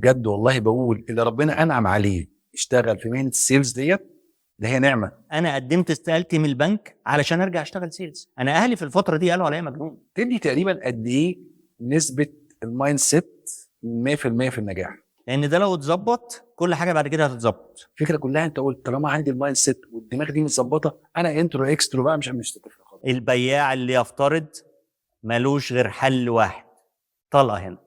بجد والله بقول اللي ربنا انعم عليه اشتغل في مهنه السيلز ديت، ده هي نعمه. انا قدمت استقالتي من البنك علشان ارجع اشتغل سيلز. انا اهلي في الفتره دي قالوا عليا مجنون. تدي تقريبا قد ايه نسبه المايند سيت 100% في النجاح؟ لان ده لو اتظبط كل حاجه بعد كده هتتظبط. الفكره كلها انت قلت طالما عندي المايند سيت والدماغ دي متظبطه، انا انترو اكسترو بقى مش هتفرق خالص. البياع اللي يفترض ملوش غير حل واحد، طلقه هنا.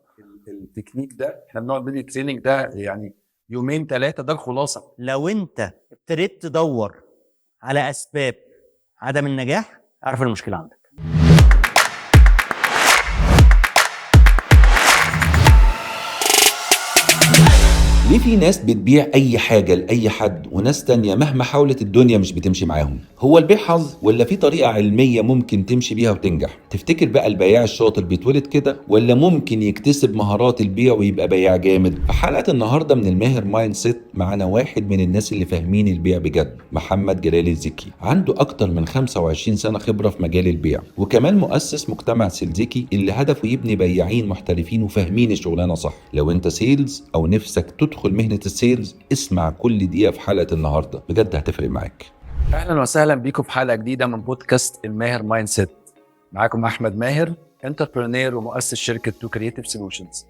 التكنيك ده احنا بنقعد ندي تريننج ده يعني يومين 3، ده الخلاصه. لو انت ابتديت تدور على اسباب عدم النجاح اعرف المشكله عندك. ليه في ناس بتبيع اي حاجة لأي حد وناس تانية مهما حاولت الدنيا مش بتمشي معاهم؟ هو البيع حظ ولا في طريقة علمية ممكن تمشي بيها وتنجح؟ تفتكر بقى البياع الشاطر بيتولد كده ولا ممكن يكتسب مهارات البيع ويبقى بياع جامد؟ في حلقة النهاردة من الماهر مايند سيت معنا واحد من الناس اللي فاهمين البيع بجد، محمد جلال الزكي. عنده اكتر من 25 سنة خبرة في مجال البيع، وكمان مؤسس مجتمع سيلزيكي اللي هدفه يبني بياعين محترفين وفاهمين الشغلانة صح. لو انت سيلز او نفسك تدخل مهنة السيلز، اسمع كل دقيقة في حلقة النهاردة، بجد هتفرق معاك. اهلا وسهلا بيكم في حلقه جديده من بودكاست الماهر مايند سيت. معاكم احمد ماهر، انتربرينور ومؤسس شركه تو كرييتيف سولوشنز.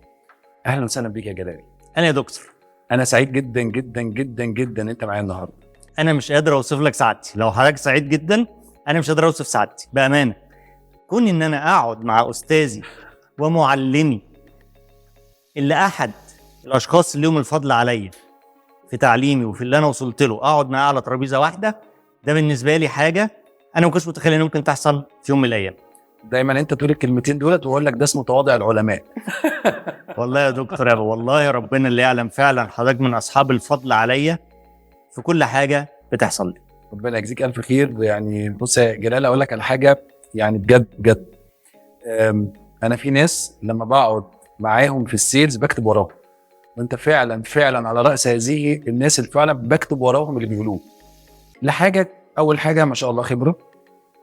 اهلا وسهلا بيك يا جلال. انا يا دكتور انا سعيد جدا جدا جدا جدا انت معايا النهارده. انا مش قادر اوصف لك سعادتي. لو حضرتك سعيد جدا انا مش قادر اوصف سعادتي بامانه. كون ان انا اقعد مع استاذي ومعلمي اللي احد الاشخاص اللي لهم الفضل عليا في تعليمي وفي اللي انا وصلت له، اقعد معاه على ترابيزه واحده، ده بالنسبه لي حاجه انا ما كنتش متخيل ان ممكن تحصل في يوم من الايام. دايما انت تقول الكلمتين دولت واقول لك ده اسمه تواضع العلماء. والله يا دكتور يا والله ربنا اللي يعلم، فعلا حضرتك من اصحاب الفضل عليا في كل حاجه بتحصل لي. ربنا يجزيك الف خير. يعني بص يا جلال اقول لك على حاجه، يعني بجد بجد انا في ناس لما بقعد معاهم في السيلز بكتب وراهم، وانت فعلا فعلا على راس هذه الناس اللي فعلا بكتب وراهم اللي بيقولوه. لحاجه، اول حاجه ما شاء الله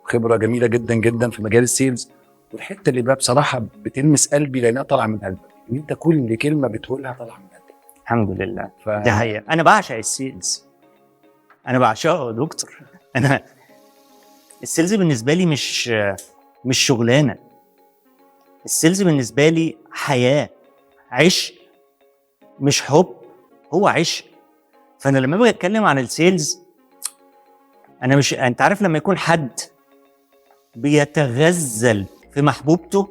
خبره جميله جدا جدا في مجال السيلز. والحته اللي بقى بصراحه بتلمس قلبي لانها طالعه من قلبك، ان انت كل كلمه بتقولها طالعه من قلبك. الحمد لله. ده حقيقة انا بعشق السيلز، انا بعشقه يا دكتور. انا السيلز بالنسبه لي مش شغلانه، السيلز بالنسبه لي حياه، عشق، مش حب، هو عشق. فانا لما باجي اتكلم عن السيلز انا مش، انت عارف لما يكون حد بيتغزل في محبوبته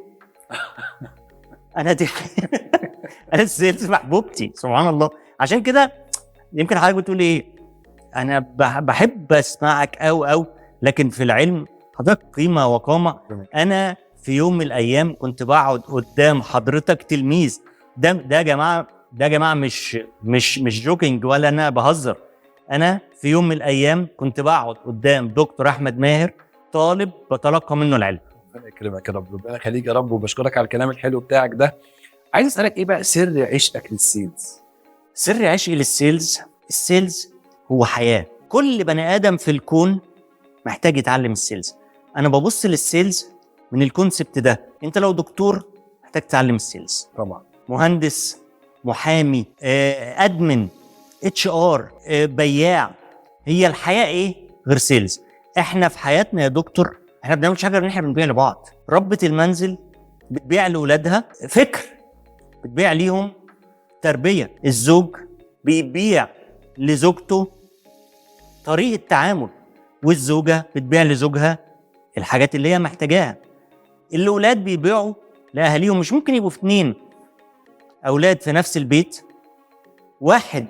انا دي انا السيلز محبوبتي سبحان الله. عشان كده يمكن حضرتك بتقول ايه، انا بحب اسمعك او لكن في العلم حضرتك قيمه وقامه. انا في يوم من الايام كنت بقعد قدام حضرتك تلميذ، ده يا جماعه، ده يا جماعه مش جوكينج ولا انا بهزر. انا في يوم من الايام كنت بقعد قدام دكتور احمد ماهر طالب بتلقى منه العلم. ربنا يكرمك يا رب، ربنا يخليك يا رب، وبشكرك على الكلام الحلو بتاعك ده. عايز اسالك ايه بقى سر عشقك للسيلز؟ سر عشقي للسيلز، السيلز هو حياه. كل بني ادم في الكون محتاج يتعلم السيلز. انا ببص للسيلز من الكونسبت ده. انت لو دكتور محتاج تتعلم السيلز طبعا، مهندس، محامي، ادمن، HR، بياع. هي الحياه ايه غير سيلز؟ احنا في حياتنا يا دكتور احنا بنعملش حاجه غير ان احنا بنبيع لبعض. ربة المنزل بتبيع لاولادها فكر، بتبيع ليهم تربيه. الزوج بيبيع لزوجته طريقه تعامل، والزوجه بتبيع لزوجها الحاجات اللي هي محتاجاها. الاولاد بيبيعوا لاهاليهم. مش ممكن يبقوا في 2 اولاد في نفس البيت، واحد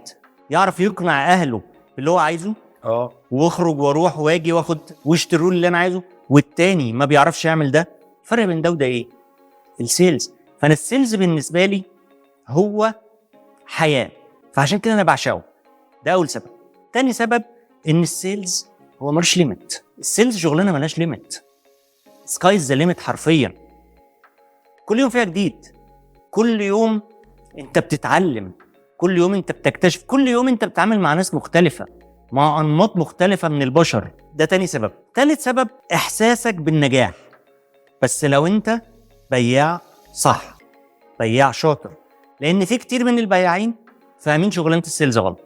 يعرف يقنع اهله اللي هو عايزه واخرج واروح واجي واخد واشتروا اللي انا عايزه، والتاني ما بيعرفش يعمل ده. الفرق بين ده وده ايه؟ السيلز. فانا السيلز بالنسبه لي هو حياه، فعشان كده انا بعشقه. ده اول سبب. تاني سبب ان السيلز هو ملوش ليميت. السيلز شغلانه ملهاش ليميت، سكايز ذا ليميت حرفيا. كل يوم فيها جديد، كل يوم انت بتتعلم، كل يوم انت بتكتشف، كل يوم انت بتتعامل مع ناس مختلفه، مع انماط مختلفه من البشر. ده تاني سبب. تالت سبب احساسك بالنجاح، بس لو انت بياع صح، بياع شاطر، لان في كتير من البياعين فاهمين شغلانه السيلز غلط،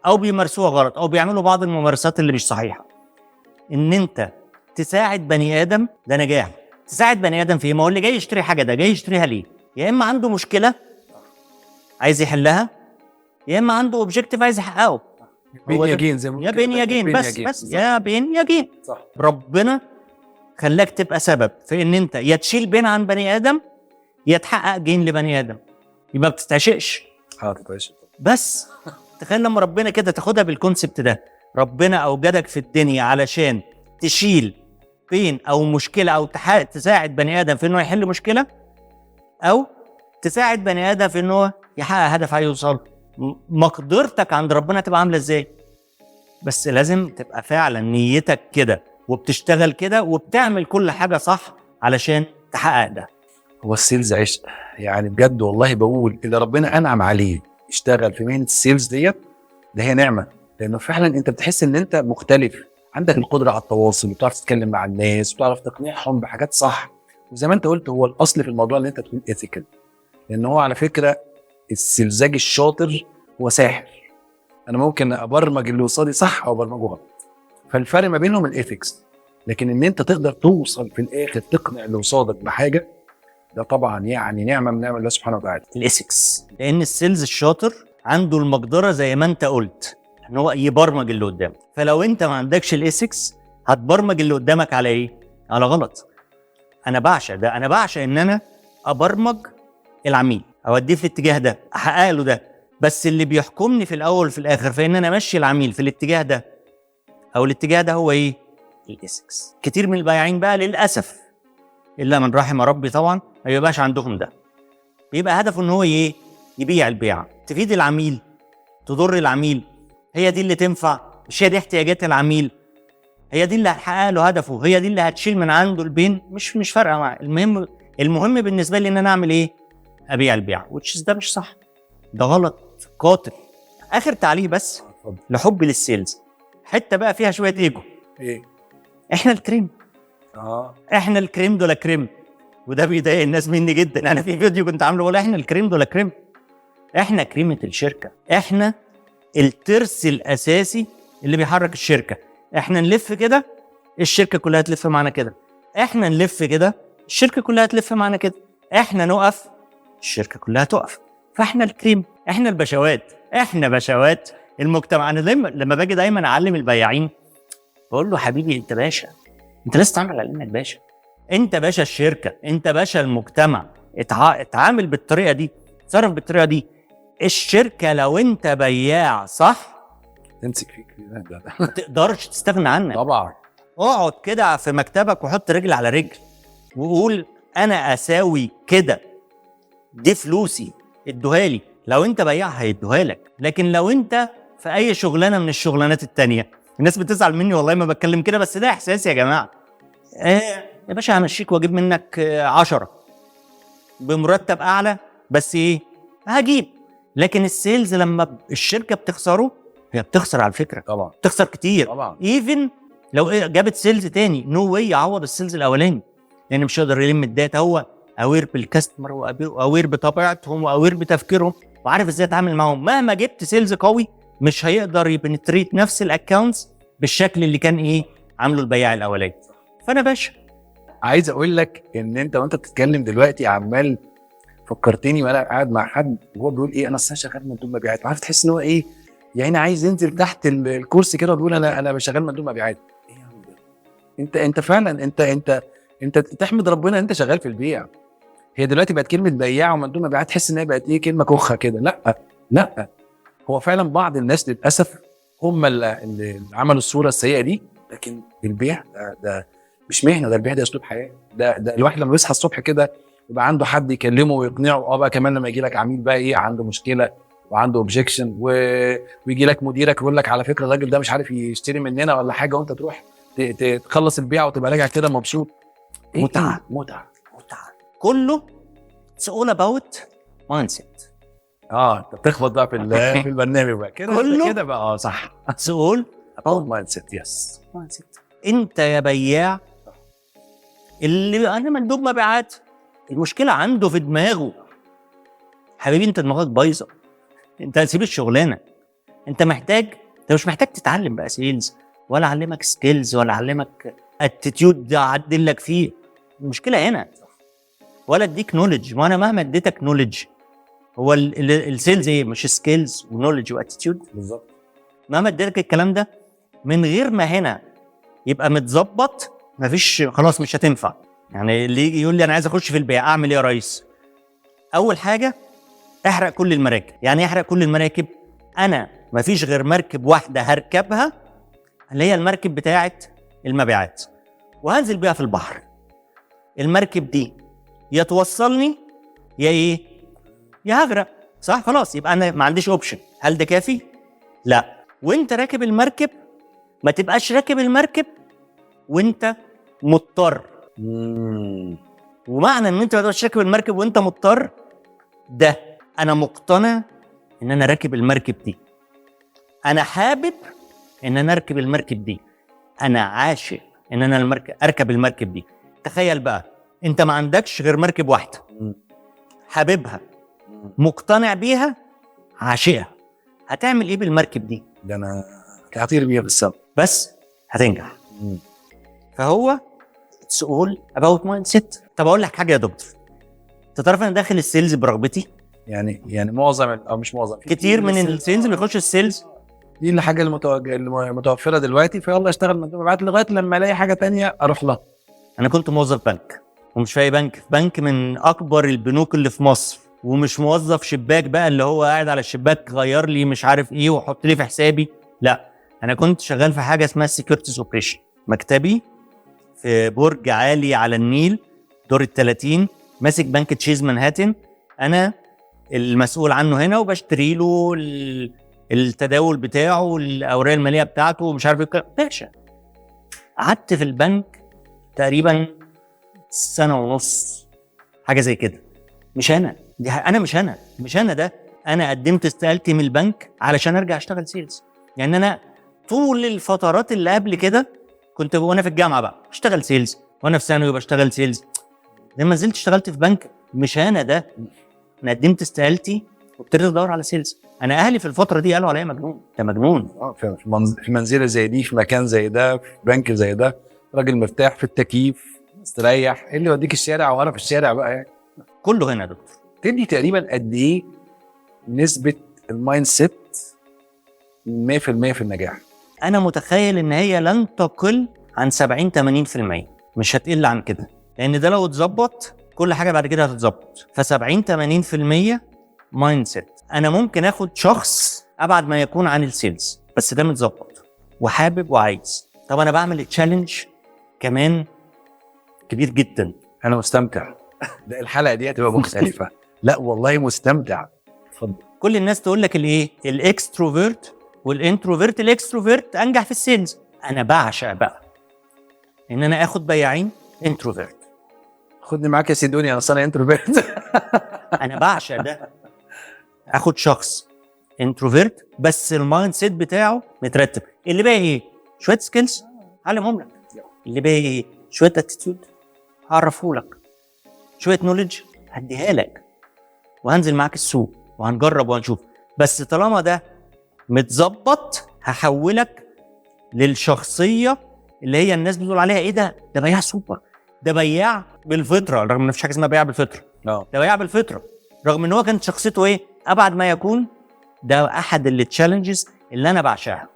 او بيمارسوها غلط، او بيعملوا بعض الممارسات اللي مش صحيحه. ان انت تساعد بني ادم ده نجاح. تساعد بني ادم في ايه؟ ما هو اللي جاي يشتري حاجه ده جاي يشتريها ليه؟ يا اما عنده مشكله عايز يحلها، يا اما عنده اوبجيكتيف عايز يحققه. بين هو ده. يا جين زي ما يا بين يا جين، بس يا بين يا جين. صح. ربنا خلاك تبقى سبب في ان انت يا تشيل بين عن بني ادم يا تحقق جين لبني ادم. يبقى ما بتستعشقش. حاضر ماشي. بس تخيل لما ربنا كده تاخدها بالكونسبت ده، ربنا اوجدك في الدنيا علشان تشيل بين او مشكله، او تساعد بني ادم في انه يحل مشكله، او تساعد بني ادم في انه يحقق هدف عايز يوصل. مقدرتك عند ربنا تبقى عامله ازاي؟ بس لازم تبقى فعلا نيتك كده، وبتشتغل كده، وبتعمل كل حاجه صح علشان تحقق ده. هو السيلز عشق يعني بجد، والله بقول اللي ربنا انعم عليه يشتغل في مهنه السيلز ديت، ده هي نعمه. لانه فعلا انت بتحس ان انت مختلف، عندك القدره على التواصل، وبتعرف تتكلم مع الناس، وبتعرف تقنعهم بحاجات صح. وزي ما انت قلت هو الاصل في الموضوع ان انت تكون ايثيكال، لان هو على فكره السلزاج الشاطر هو ساحر. انا ممكن ابرمج اللي قصادي صح او ابرمجه غلط، فالفرق ما بينهم الايثكس. لكن ان انت تقدر توصل في الاخر تقنع اللي قصادك بحاجه، ده طبعا يعني نعمه من نعم الله سبحانه وتعالى. الاسكس، لان السيلز الشاطر عنده المقدره زي ما انت قلت ان هو يبرمج اللي قدامك. فلو انت ما عندكش الاسكس هتبرمج اللي قدامك على ايه؟ على غلط. انا بعشق ده، انا بعشق ان انا ابرمج العميل، اوديه في الاتجاه ده، احقق له ده. بس اللي بيحكمني في الاول وفي الاخر في ان انا امشي العميل في الاتجاه ده او الاتجاه ده هو ايه؟ الاسكس. كتير من البياعين بقى للاسف الا من رحم ربي طبعا ما بيبقاش عندهم ده. بيبقى هدفه ان هو ايه؟ يبيع البيعه، تفيد العميل، تضر العميل، هي دي اللي تنفع، مش هي دي احتياجات العميل، هي دي اللي هتحقق له هدفه، هي دي اللي هتشيل من عنده البين. مش فارقه معاه. المهم بالنسبه لي ان انا اعمل ايه؟ ابيع البيعه. ده مش صح، ده غلط قاتل. اخر تعليق بس لحبي للسيلز، حته بقى فيها شويه ايجو. ايه؟ احنا الكريم، احنا الكريم دول كريم، وده بيضايق الناس مني جدا. انا في فيديو كنت عامله بقول احنا الكريم دول كريم، احنا كريمه الشركه، احنا الترس الاساسي اللي بيحرك الشركه. احنا نلف كده الشركه كلها تلف معانا كده، احنا نلف كده الشركه كلها تلف معانا كده، احنا نقف الشركه كلها تقف. فاحنا الكريم، احنا البشوات، احنا بشوات المجتمع. انا لما باجي دايما اعلم البياعين بقول له حبيبي انت باشا، انت لازم تعمل على انك باشا، انت باشا الشركه، انت باشا المجتمع. اتعامل بالطريقه دي، تصرف بالطريقه دي. الشركه لو انت بياع صح تمسك فيك ما تقدرش تستغنى عنك. طبعا. اقعد كده في مكتبك وحط رجل على رجل وقول انا اساوي كده، دي فلوسي ادوها لي. لو انت بياع هيدوها لك. لكن لو انت في اي شغلانه من الشغلانات التانية، الناس بتزعل مني والله ما بتكلم كده، بس ده احساسي يا جماعه. يا باشا همشيك واجيب منك 10 بمرتب اعلى، بس ايه؟ هجيب. لكن السيلز لما الشركه بتخسره، هي بتخسر على فكره، طبعا بتخسر كتير طبعا. ايفن لو جابت سيلز تاني نو واي يعوض السيلز الاولاني، لان مش هيقدر يلم الداتا. هو اوير بالكاستمر، واوير بطبيعتهم، واوير بتفكيرهم، وعارف ازاي يتعامل معاهم. مهما جبت سيلز قوي مش هيقدر يبنتريت نفس الاكونتس بالشكل اللي كان ايه عامله البياع الاولاني. فانا باشا عايز اقول لك ان انت وانت بتتكلم دلوقتي عمال فكرتني وانا قاعد مع حد وهو بيقول ايه، انا اصلا شغال مندوب مبيعات. عارف تحس ان هو ايه يعني، عايز ينزل تحت الكرسي كده وبيقول انا شغال مندوب مبيعات. ايه يا عم ده؟ انت فعلا انت تحمد ربنا انت شغال في البيع. هي دلوقتي بقت كلمه بياع ومندوب مبيعات تحس ان هي بقت ايه، كلمه كخه كده. لا، هو فعلا بعض الناس للاسف هم اللي عملوا الصوره السيئه دي. لكن البيع ده مش مهنه، ده البيع ده اسلوب حياه. ده الواحد لما بيصحى الصبح كده يبقى عنده حد يكلمه ويقنعه. بقى كمان لما يجي لك عميل بقى ايه عنده مشكله وعنده اوبجيكشن، ويجي لك مديرك يقول لك على فكره الراجل ده مش عارف يشتري مننا ولا حاجه، وانت تروح تخلص البيع وتبقى راجع كده مبسوط. متعه. كله it's all about mindset. انت بتخبط بقى في البرنامج بقى كده كده بقى. صح. it's all about mindset. يس mindset. انت يا بياع اللي انا مندوب مبيعات، المشكله عنده في دماغه. حبيبي انت دماغك بايظه، انت هتسيب الشغلانه. انت مش محتاج تتعلم بقى سيلز، ولا اعلمك سكيلز، ولا اعلمك اتيتيود ده اعدل لك فيه. المشكله هنا، ولا اديك نولج. ما انا مهما اديتك نولج، هو السيلز ايه؟ مش سكيلز ونولج واتيتيود؟ بالظبط. مهما اديتك الكلام ده من غير ما هنا يبقى متظبط، مفيش، خلاص مش هتنفع. يعني اللي يجي يقول لي انا عايز اخش في البيع، اعمل ايه يا ريس؟ اول حاجه احرق كل المراكب. يعني ايه احرق كل المراكب؟ انا مفيش غير مركب واحده هركبها، اللي هي المركب بتاعه المبيعات، وهنزل بيها في البحر. المركب دي يا توصلني يا ايه؟ يا هغرق. صح؟ خلاص، يبقى انا ما عنديش اوبشن. هل ده كافي؟ لا. وانت راكب المركب ما تبقاش راكب المركب وانت مضطر. ومعنى ان انت ما تبقاش راكب المركب وانت مضطر، ده انا مقتنع ان انا راكب المركب دي، انا حابب ان انا اركب المركب دي، انا عاشق ان انا اركب المركب دي. تخيل بقى انت ما عندكش غير مركب واحده، حاببها، مقتنع بيها، عاشقها، هتعمل ايه بالمركب دي؟ ده انا هطير بيها في السما. بس هتنجح. فهو it's all about mindset. طب اقول لك حاجه يا دكتور، انت تعرف انا داخل السيلز برغبتي؟ يعني معظم او مش معظم، كتير من السيلز بيخش السيلز دي الحاجه المتوفره دلوقتي، فيلا اشتغل مبيعات لغايه لما الاقي حاجه تانية اروح لها. انا كنت موظف بنك، ومش في اي بنك، في بنك من اكبر البنوك اللي في مصر، ومش موظف شباك بقى اللي هو قاعد على الشباك غير لي مش عارف ايه وحط لي في حسابي. لا، انا كنت شغال في حاجه اسمها سيكيورتيز اوبريشن. مكتبي في برج عالي على النيل، دور ال30، ماسك بنك تشيز منهاتن. انا المسؤول عنه هنا، وبشتري له التداول بتاعه والاوراق الماليه بتاعته ومش عارف ايه. باشا، قعدت في البنك تقريبا 1.5 سنة، حاجه زي كده. مش انا دي، انا مش انا ده. انا قدمت استقالتي من البنك علشان ارجع اشتغل سيلز. يعني انا طول الفترات اللي قبل كده كنت وانا في الجامعه بقى اشتغل سيلز، وانا في ثانوي بشتغل سيلز، لما نزلت اشتغلت في بنك. مش انا ده. انا قدمت استقالتي وابتديت ادور على سيلز. انا اهلي في الفتره دي قالوا عليا مجنون، انت مجنون. في منزله زي دي، في مكان زي ده، في بنك زي ده، راجل مرتاح في التكييف مستريح، ايه اللي يوديك الشارع وانا في الشارع بقى يعني؟ كله هنا يا دكتور. تدي تقريبا قد ايه نسبه المايند سيت 100% في النجاح؟ انا متخيل ان هي لن تقل عن 70-80%، مش هتقل عن كده، لان ده لو اتظبط كل حاجه بعد كده هتتظبط. ف70-80% مايند سيت. انا ممكن اخد شخص ابعد ما يكون عن السيلز، بس ده متظبط وحابب وعايز. طب انا بعمل تشالنج كمان كبير جدا. انا مستمتع. ده الحلقه دي هتبقى مختلفه. لا والله مستمتع. اتفضل. كل الناس تقول لك الايه، الاكستروفيرت والانتروفيرت. الاكستروفيرت انجح في السيلز. انا بعشق بقى ان انا اخد بياعين انتروفيرت. خدني معاك يا سيدوني، انا اصلا انتروفيرت. انا بعشق ده. اخد شخص انتروفيرت بس المايند سيت بتاعه مترتب. اللي باقي ايه؟ شويه سكيلز علمهم لك. اللي باقي ايه؟ شويه اتيتيود هعرفه لك، شويه نوليدج هديها لك، وهنزل معاك السوق وهنجرب وهنشوف. بس طالما ده متظبط هحولك للشخصيه اللي هي الناس بتقول عليها ايه ده بياع سوبر، ده بياع بالفطره، رغم ان مفيش حاجه اسمها بياع بالفطره. ده بياع بالفطره، رغم ان هو كانت شخصيته ايه ابعد ما يكون. ده احد التشالنجز اللي انا بعشقها.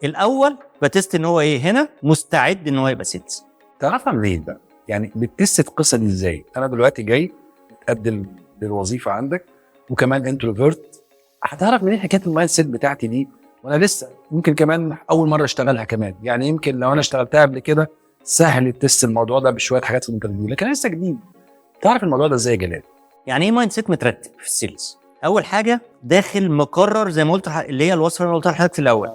الاول بتست ان هو ايه هنا مستعد ان هو يبقى سيلز. تعرفها منين بقى؟ يعني بتست القصه دي ازاي؟ انا دلوقتي جاي اتقدم للوظيفه عندك وكمان انتروفيرت، هتعرف منين حكايه المايند سيت بتاعتي دي وانا لسه ممكن كمان اول مره اشتغلها كمان؟ يعني يمكن لو انا اشتغلتها قبل كده سهل التست الموضوع ده بشويه حاجات في الانترفيو، لكن انا لسه جديد. تعرف الموضوع ده ازاي يا جلال؟ يعني ايه مايند سيت مترتب في السيلز؟ اول حاجه داخل مقرر زي ما قلت، اللي هي الوصفه اللي قلتها لحضرتك في الاول.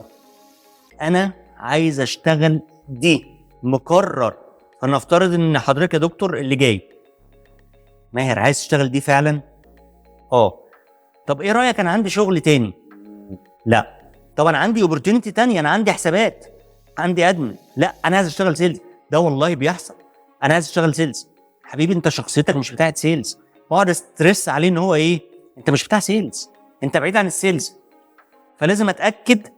انا عايز اشتغل دي، مقرر. فنفترض ان حضرتك يا دكتور اللي جاي ماهر عايز تشتغل دي فعلا. طب ايه رايك انا عندي شغل تاني؟ لا. طب انا عندي اوبورتيونيتي تانية، انا عندي حسابات، عندي ادمن. لا، انا عايز اشتغل سيلز. ده والله بيحصل. انا عايز اشتغل سيلز. حبيبي انت شخصيتك مش بتاعت سيلز. واقعد استرس عليه ان هو ايه انت مش بتاع سيلز، انت بعيد عن السيلز. فلازم اتاكد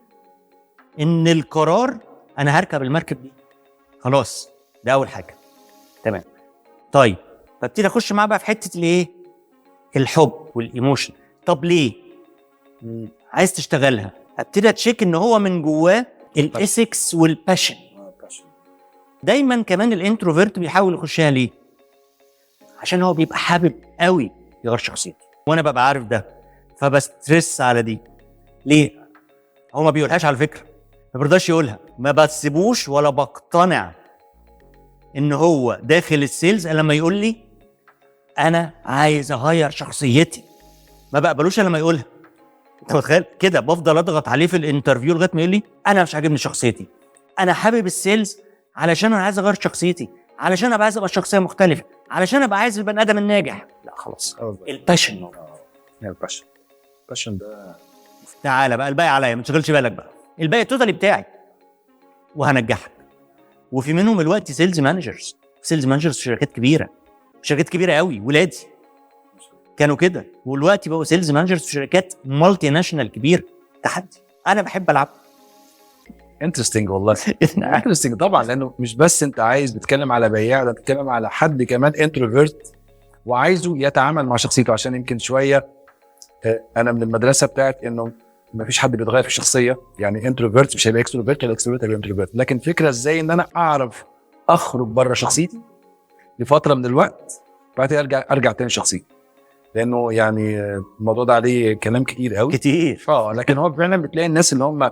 ان القرار انا هركب المركب دي خلاص. ده اول حاجه. تمام. طيب ببتدي اخش معاه بقى في حته الايه، الحب والايموشن. طب ليه عايز تشتغلها؟ ابتدي اتشيك ان هو من جواه الاسكس والباشن. دايما كمان الانتروفيرت بيحاول يخشها ليه؟ عشان هو بيبقى حابب قوي يغير شخصيته، وانا ببقى عارف ده فبسترس على دي. ليه؟ هو ما بيقولهاش على فكره، ما بيرضاش يقولها، ما بسيبوش ولا بقتنع ان هو داخل السيلز الا لما يقول لي انا عايز اغير شخصيتي. ما بقبلوش الا لما يقولها. انت متخيل كده؟ بفضل اضغط عليه في الانترفيو لغايه ما يقول لي انا مش عاجبني شخصيتي، انا حابب السيلز علشان انا عايز اغير شخصيتي، علشان ابقى عايز ابقى شخصيه مختلفه، علشان ابقى عايز البني ادم الناجح. لا خلاص، الباشن. الباشن ده تعالى بقى الباقي عليا، ما تشغلش بالك بقى، الباقي التوتالي بتاعي وهنجحك. وفي منهم الوقت سيلز مانجرز في شركات كبيره، شركات كبيره قوي، ولادي كانوا كده، والوقت بقوا سيلز مانجرز في شركات مالتي ناشونال كبيره. تحدي، انا بحب العب. انترستنج والله. انترستنج طبعا، لانه مش بس انت عايز بتتكلم على بياع، ده بتتكلم على حد كمان انتروفيرت وعايزه يتعامل مع شخصيته. عشان يمكن شويه انا من المدرسه بتاعت انه ما فيش حد بيتغير في الشخصيه، يعني انتروفيرت مش هيبقى اكستروفيرت، ولا اكستروفيرت هيبقى انتروفيرت. لكن فكره ازاي ان انا اعرف اخرج بره شخصيتي لفتره من الوقت، بعد كده ارجع تاني شخصيتي. لانه يعني الموضوع ده عليه كلام كتير قوي كتير. لكن هو فعلا بتلاقي الناس اللي هم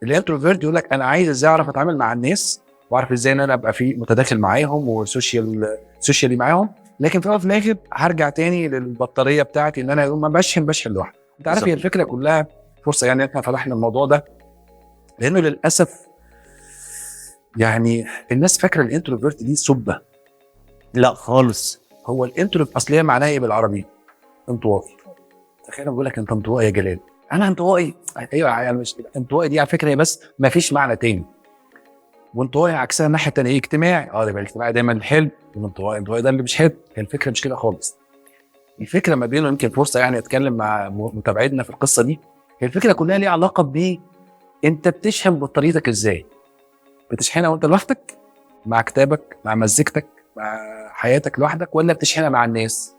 الانتروفيرت يقول لك انا عايز ازاي اعرف اتعامل مع الناس، واعرف ازاي ان انا ابقى في متداخل معاهم وسوشيالي معاهم. لكن في الاول وفي الاخر هرجع تاني للبطاريه بتاعتي ان انا يوم ما بشحن لوحدي. انت عارف، هي الفكره كلها فرصه. يعني احنا فتحنا الموضوع ده لانه للاسف يعني الناس فاكره الانتروفيرت دي سبه. لا خالص. هو الانتروفيرت اصل هي معناها ايه بالعربي؟ انطوائي. تخيل بقول لك انت انطوائي يا جلال، انا انطوائي. ايوه يعني مش انطوائي دي على فكره هي بس ما فيش معنى تاني. وانطوائي عكسها الناحيه الثانيه ايه؟ اجتماعي. ده يبقى الاجتماعي دايما الحلو، والانطوائي ده اللي مش حلو. هي الفكره مش كده خالص. الفكره ما بينه يمكن فرصه يعني اتكلم مع متابعينا في القصه دي. هي الفكره كلها ليها علاقه ب انت بتشحن بطاريتك ازاي؟ بتشحنها وانت لوحدك مع كتابك، مع مزيكتك، مع حياتك لوحدك، ولا بتشحنها مع الناس؟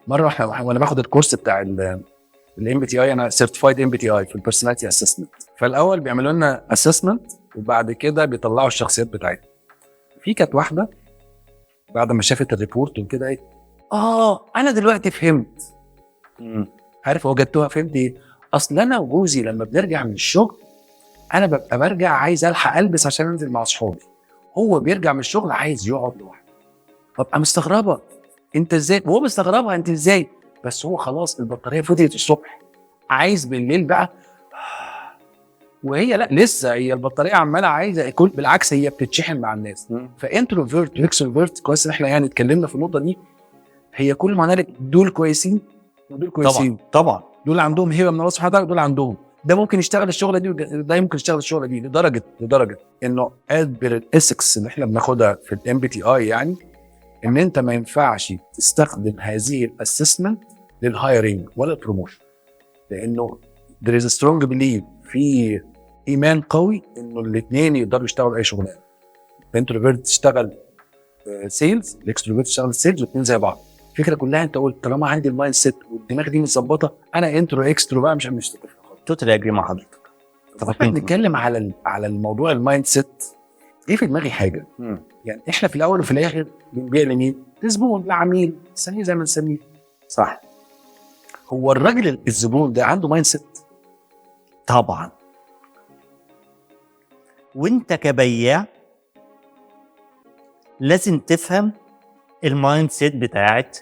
مره وانا باخد الكورس بتاع الام بي تي اي، انا سيرتيفايد ام بي تي اي في البيرسوناليتي اسسمنت. فالاول بيعملوا لنا اسسمنت وبعد كده بيطلعوا الشخصيات بتاعتنا. في كانت واحده بعد ما شافت الريبورت وكده ايه، انا دلوقتي فهمت. عارف وجدتها فهمت ايه؟ اصل انا وجوزي لما بنرجع من الشغل انا ببقى برجع عايز الحق البس عشان انزل مع اصحابي، هو بيرجع من الشغل عايز يقعد لوحده. ببقى مستغربه انت ازاي، وهو مستغربها انت ازاي، بس هو خلاص البطاريه فضيت الصبح، عايز بالليل بقى. وهي لا، لسه هي البطاريه عماله عايزه كل، بالعكس هي بتتشحن مع الناس. فانتروفيرت واكستروفيرت، كويس ان احنا يعني اتكلمنا في النقطه دي. هي كل ما هنالك دول كويسين ودول كويسين. طبعا دول عندهم هبه من الله سبحانه وتعالى، ودول عندهم ده ممكن يشتغل الشغله دي وده ممكن يشتغل الشغله دي، لدرجه انه ادبر الاسكس اللي احنا بناخدها في الام بي تي اي، يعني ان انت ما ينفعش تستخدم هذه الاسسمنت للهايرنج ولا البروموشن، لانه there is a strong belief، في ايمان قوي انه الاثنين يقدروا يشتغلوا اي شغلانه. الانتروفيرت تشتغل سيلز، الاكستروفيرت تشتغل سيلز، والاثنين زي بعض. الفكره كلها انت قلت طالما عندي المايند سيت والدماغ دي متظبطه، انا انترو اكسترو بقى مش هتفرق خالص. توتالي اجري مع حضرتك. احنا بنتكلم على الموضوع المايند سيت. ايه في دماغي حاجه، يعني احنا في الاول وفي الاخر بنبيع لمين؟ لزبون، لعميل، سميه زي ما نسميه. صح. هو الراجل الزبون ده عنده مايند سيت؟ طبعا. وانت كبياع لازم تفهم المايند سيت بتاعت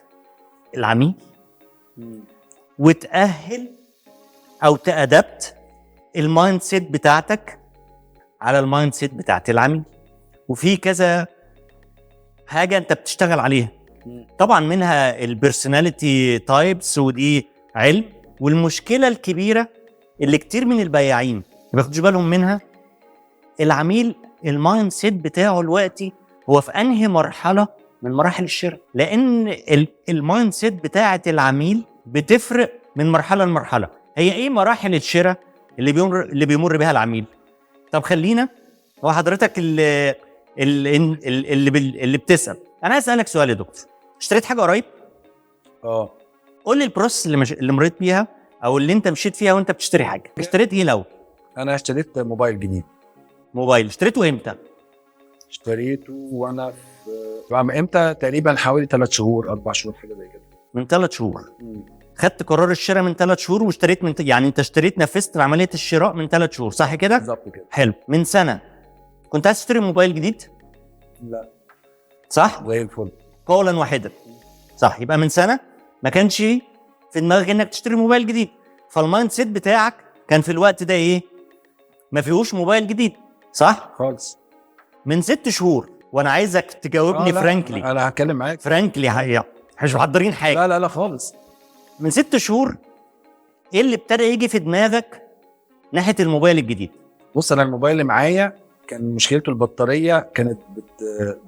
العميل وتأهل او تأدبت المايند سيت بتاعتك على المايند سيت بتاعت العميل. وفي كذا حاجه انت بتشتغل عليها طبعا، منها البيرسوناليتي تايبس، ودي علم. والمشكله الكبيره اللي كتير من البياعين ما بياخدوش بالهم منها، العميل المايند سيت بتاعه دلوقتي هو في انهي مرحله من مراحل الشراء، لان المايند سيت بتاعه العميل بتفرق من مرحله لمرحله. هي ايه مراحل الشراء اللي بيمر بها العميل؟ طب خلينا، هو حضرتك اللي بتسال، انا عايز اسالك سؤال يا دكتور. اشتريت حاجه قريب؟ قول لي البروسس اللي مريت بيها او اللي انت مشيت فيها وانت بتشتري حاجه. اشتريت ايه الاول؟ انا اشتريت موبايل جديد. موبايل اشتريته امتى؟ اشتريته وانا في امتى؟ تقريبا حوالي 3 شهور 4 شهور حاجه زي كده. من 3 شهور. خدت قرار الشراء من 3 شهور واشتريت يعني انت اشتريت، نفذت عمليه الشراء من 3 شهور، صح كده؟ بالظبط كده. حلو. من سنه كنت عايز تشتري موبايل جديد؟ لا. صح؟ زي الفل. قولا واحدا. صح. يبقى من سنه ما كانش في دماغك انك تشتري موبايل جديد، فالمايند سيت بتاعك كان في الوقت ده ايه؟ ما فيهوش موبايل جديد، صح؟ خالص. من 6 شهور وانا عايزك تجاوبني فرانكلي. انا هتكلم معاك فرانكلي حقيقة. مش محضرين حاجه. لا لا لا خالص. من 6 شهور ايه اللي ابتدى يجي في دماغك ناحيه الموبايل الجديد؟ بص، انا الموبايل اللي معايا كان مشكلته البطاريه كانت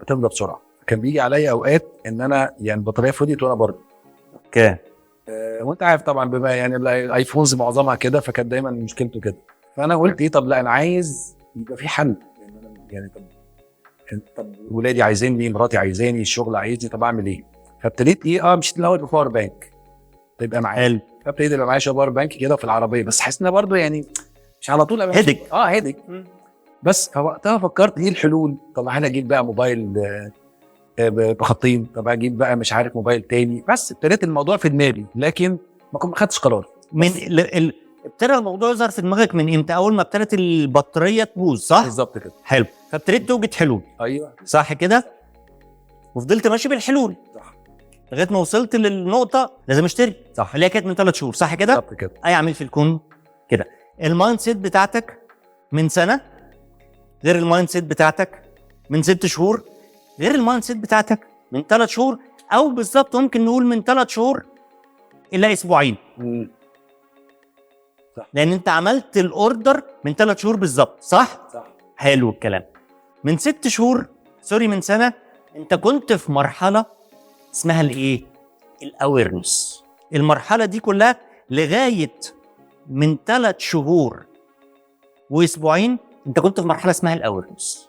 بتفضى بسرعه. كان بيجي عليا اوقات ان انا يعني البطاريه فضيت وانا بره. اوكي. وانت عارف طبعا بما يعني الايفونز معظمها كده، فكانت دايما مشكلته كده. فانا قلت ايه، طب لا انا عايز يبقى في حل. يعني طب ولادي عايزيني، مراتي عايزاني، الشغل عايزني، طب اعمل ايه؟ فابتديت ايه، مشيت الاول بباور بانك تبقى معايا. حلو. فابتديت يبقى معايا باور بانك كده في العربيه، بس حاسس ان برضه يعني مش على طول هدك. هدك. بس فوقتها فكرت ايه الحلول. طب انا اجيب بقى موبايل بخطين، طب اجيب بقى مش عارف موبايل تاني. بس ابتديت الموضوع في دماغي، لكن ما خدتش قرار. من ابتدى الموضوع يظهر في دماغك من امتى؟ اول ما ابتدت البطاريه تبوظ، صح؟ بالظبط كده. حلو. فابتديت توجد حلول. ايوه صح كده؟ وفضلت ماشي بالحلول صح لغايه ما وصلت للنقطه لازم اشتري، صح اللي هي كانت من 3 شهور، صح كده؟ بالظبط كده. اي عميل في الكون كده. المايند سيت بتاعتك من سنه غير المايند سيت بتاعتك من 6 شهور غير المايند سيت بتاعتك من 3 شهور، او بالظبط ممكن نقول من 3 شهور الى اسبوعين. صح. لان انت عملت الاوردر من 3 شهور بالظبط، صح؟ صح. حلو الكلام. من 6 شهور، سوري من سنه، انت كنت في مرحله اسمها الايه؟ الاويرنس. المرحله دي كلها لغايه من 3 شهور واسبوعين انت كنت في مرحله اسمها الاويرنس.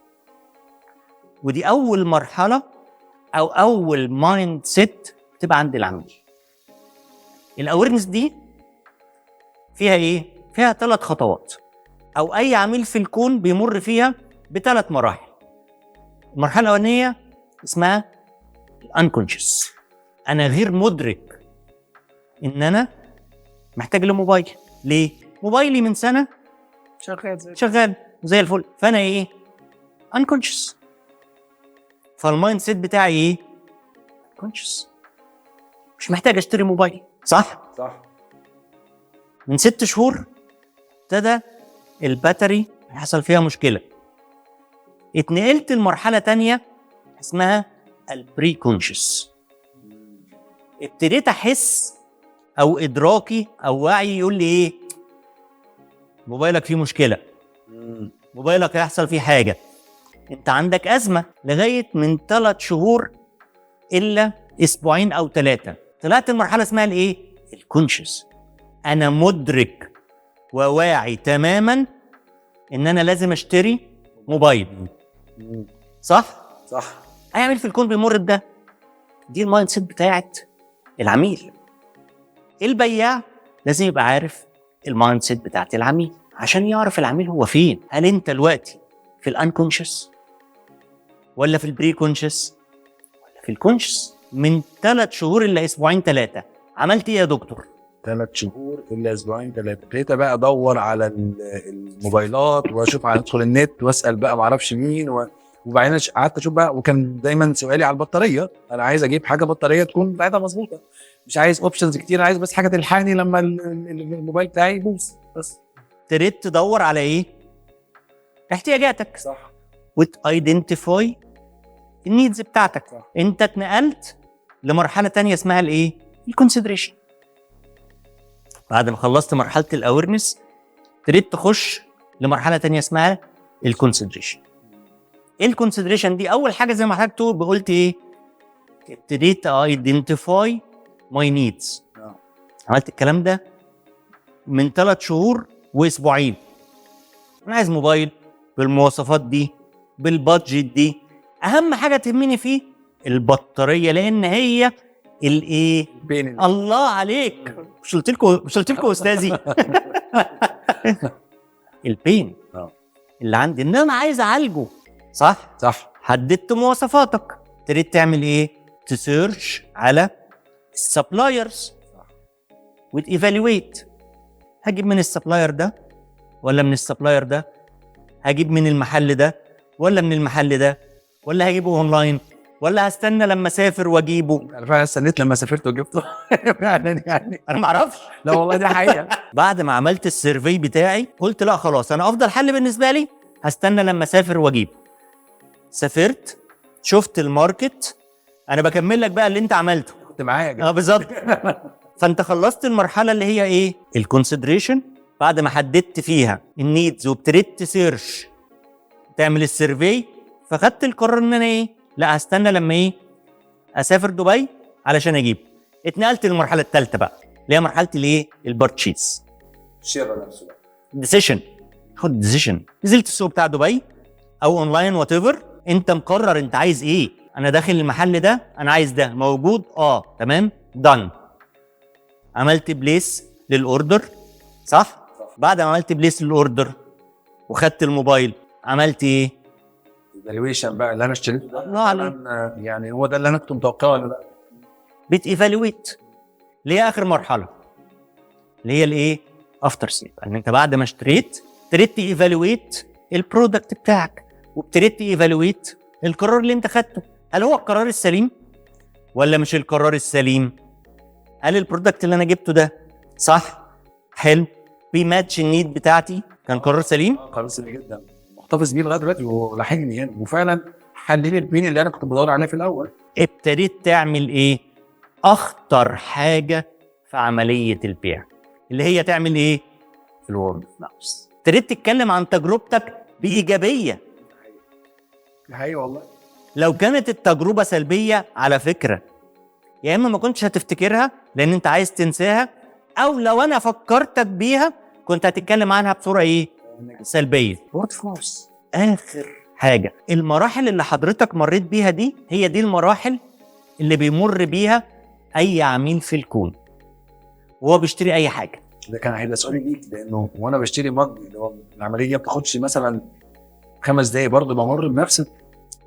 ودي اول مرحله او اول مايند سيت تبقى عند العميل. الاويرنس دي فيها ايه؟ فيها 3 خطوات، او اي عميل في الكون بيمر فيها ب3 مراحل. المرحله الاولانيه اسمها الانكونشس. انا غير مدرك ان انا محتاج لموبايل. ليه؟ موبايلي من سنه شغال زي الفل، فانا ايه؟ انكونشس. فالمايند سيت بتاعي ايه؟ انكونشس. مش محتاج اشتري موبايل، صح؟ صح. من 6 شهور ابتدى الباتري يحصل فيها مشكله. اتنقلت لمرحله تانية اسمها البري كونشس. ابتديت احس او ادراكي او وعي يقول لي ايه؟ موبايلك فيه مشكله، موبايلك هيحصل فيه حاجه، انت عندك ازمه. لغايه من 3 شهور الا اسبوعين او 3 طلعت المرحله اسمها الايه؟ الكونشس. انا مدرك وواعي تماما ان انا لازم اشتري موبايل، صح؟ صح. اي عميل في الكون بيمر بده. دي المايند سيت بتاعت العميل. البياع لازم يبقى عارف المايند سيت بتاعت العميل عشان يعرف العميل هو فين. هل انت دلوقتي في الانكونشس ولا في البري كونشس ولا في الكونشس؟ من 3 شهور الا اسبوعين 3 عملت ايه يا دكتور؟ 3 شهور الا اسبوعين 3 ابتديت بقى ادور على الموبايلات واشوف، على ادخل النت واسال بقى ما اعرفش مين وبعدين قعدت اشوف بقى. وكان دايما سؤالي على البطاريه، انا عايز اجيب حاجه بطاريه تكون بتاعتها مظبوطه، مش عايز اوبشنز كتير، عايز بس حاجه تلحقني لما الموبايل بتاعي يبوظ بس. ابتديت تدور على ايه؟ احتياجاتك، صح، وتايدنتيفاي النيدز بتاعتك. صح. انت اتنقلت لمرحله تانية اسمها الايه؟ الكونسيدريشن. بعد ما خلصت مرحله الاويرنس ابتديت تخش لمرحله تانية اسمها الكونسيدريشن. الكونسيدريشن دي اول حاجه زي ما حضرتك قلت ايه؟ ابتديت ايدنتيفاي ماي نيدز. عملت الكلام ده من 3 شهور واسبوعين. انا عايز موبايل بالمواصفات دي بالبادجت دي، اهم حاجه تهمني فيه البطاريه، لان هي الايه؟ بين الله عليك، مش قلت لكم استاذي؟ البين اللي عندي ان انا عايز اعالجه، صح؟ صح. حددت مواصفاتك، ابتديت تعمل ايه؟ تسيرش على السبلايرز وتيفالويت، هجيب من السبلاير ده ولا من السبلاير ده؟ هجيب من المحل ده ولا من المحل ده؟ ولا هجيبه اونلاين ولا هستنى لما اسافر واجيبه؟ انا فعلا استنيت لما سافرت وجبته. فعلا يعني انا ما اعرفش. لا والله دي حقيقه. بعد ما عملت السيرفي بتاعي قلت لا خلاص، انا افضل حل بالنسبه لي هستنى لما اسافر واجيب. سافرت، شفت الماركت، انا بكمل لك بقى اللي انت عملته. كنت معايا جدا. بالظبط. فانت خلصت المرحله اللي هي ايه؟ الكونسيدريشن، بعد ما حددت فيها النيدز وابتديت تسيرش تعمل السيرفي، فخدت القرار ان انا ايه؟ لا هستنى لما ايه؟ اسافر دبي علشان اجيب. اتنقلت للمرحله الثالثه بقى اللي هي مرحله الايه؟ البارتشيز. الشراء نفسه بقى. ديسيشن، خد ديسيشن. نزلت السوق بتاع دبي او اونلاين وات ايفر، انت مقرر انت عايز ايه. انا داخل المحل ده، انا عايز ده موجود، تمام، دن. عملت بليس للاوردر، صح؟ بعد ما عملت بليس للاوردر وخدت الموبايل، عملت ايه؟ ايفالويشن بقى اللي انا اشتريته ده. الله عليك. يعني هو ده اللي انا كنت متوقعه ولا لا؟ بتيفالويت، اللي هي اخر مرحله، اللي هي الايه؟ افتر سيل. ان انت بعد ما ابتديت تيفالويت البرودكت بتاعك، وابتديت تيفالويت القرار اللي انت خدته، هل هو القرار السليم ولا مش القرار السليم؟ هل البرودكت اللي انا جبته ده صح؟ حلو، بيماتش النيد بتاعتي، كان قرار سليم؟ قرار سليم جدا، محتفظ بيه لغايه دلوقتي ولاحقني يعني، وفعلا حل لي البين اللي انا كنت بدور عليه في الاول. ابتديت تعمل ايه؟ اخطر حاجه في عمليه البيع، اللي هي تعمل ايه؟ في الورد نفس. ابتديت تتكلم عن تجربتك بايجابيه. دي حقيقة والله. لو كانت التجربه سلبيه على فكره، يا اما ما كنتش هتفتكرها لان انت عايز تنساها، او لو انا فكرتك بيها كنت هتتكلم عنها بصوره ايه؟ سلبيه. وورد فورس. اخر حاجه، المراحل اللي حضرتك مريت بيها دي هي دي المراحل اللي بيمر بيها اي عميل في الكون وهو بيشتري اي حاجه. ده كان هيبقى سؤالي ليك، لانه وانا بشتري مج اللي هو العمليه ما بتاخدش مثلا 5 دقايق، برضه بمر بنفس.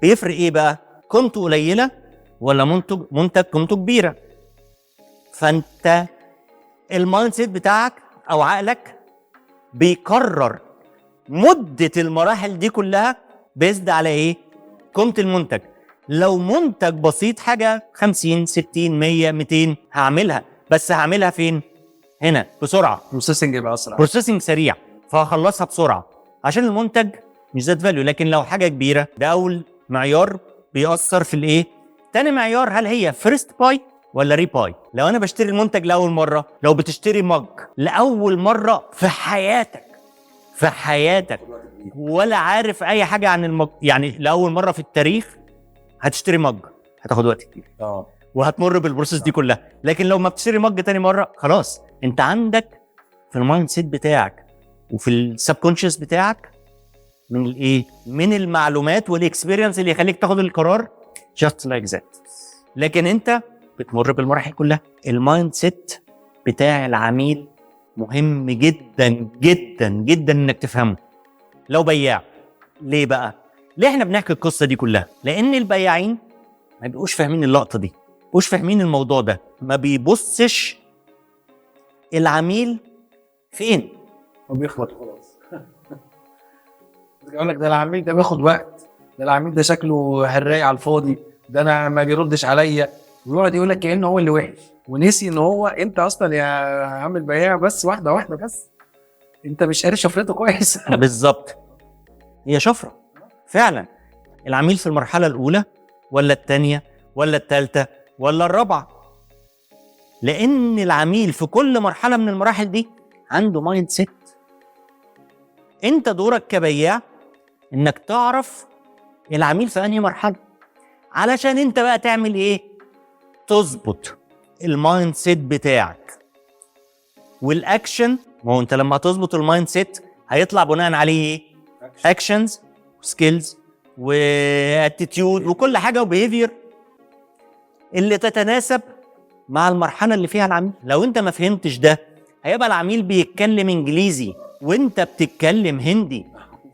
بيفرق ايه بقى؟ قيمته قليله ولا منتج قيمته كبيره؟ فانت المايند سيت بتاعك او عقلك بيقرر مده المراحل دي كلها بيزد على ايه؟ قيمه المنتج. لو منتج بسيط، حاجه 50 60 100 200 هعملها، بس هعملها فين؟ هنا بسرعه. بروسيسنج يبقى اسرع، بروسيسنج سريع، فهخلصها بسرعه عشان المنتج مش ذات فاليو. لكن لو حاجه كبيره، ده اول معيار بيأثر في الايه؟ تاني معيار، هل هي فيرست باي ولا ري باي؟ لو انا بشتري المنتج لاول مره، لو بتشتري مج لاول مره في حياتك ولا عارف اي حاجه عن المج، يعني لاول مره في التاريخ هتشتري مج، هتاخد وقت كتير وهتمر بالبروسيس دي كلها. لكن لو ما بتشتري مج تاني مره، خلاص انت عندك في المايند سيت بتاعك وفي السبكونشس بتاعك من الايه؟ من المعلومات والاكسبيرينس اللي يخليك تاخد القرار just like that. لكن انت بتمر بالمراحل كلها. المايند سيت بتاع العميل مهم جدا جدا جدا انك تفهمه. لو بياع، ليه بقى؟ ليه احنا بنحكي القصه دي كلها؟ لان البياعين ما بيبقوش فاهمين اللقطه دي، ما بيبقوش فاهمين الموضوع ده، ما بيبصش العميل فين، وبيخبط خلاص. يقول لك ده العميل ده بياخد وقت، ده العميل ده شكله هراي على الفاضي، ده انا ما بيردش عليا، ويقعد يقول لك كانه هو اللي وحش، ونسي ان هو انت اصلا يا عامل بياع بس واحده واحده، بس انت مش قاري شفرته كويس. بالظبط، هي شفره فعلا. العميل في المرحله الاولى ولا الثانيه ولا الثالثه ولا الرابعه؟ لان العميل في كل مرحله من المراحل دي عنده مايند سيت. انت دورك كبياع انك تعرف العميل في انهي مرحله، علشان انت بقى تعمل ايه؟ تظبط المايند سيت بتاعك والاكشن، ما هو انت لما تظبط المايند سيت هيطلع بناء عليه ايه؟ اكشنز وسكيلز واتيتيود وكل حاجه وبيهيفير اللي تتناسب مع المرحله اللي فيها العميل. لو انت ما فهمتش ده هيبقى العميل بيتكلم انجليزي وانت بتتكلم هندي،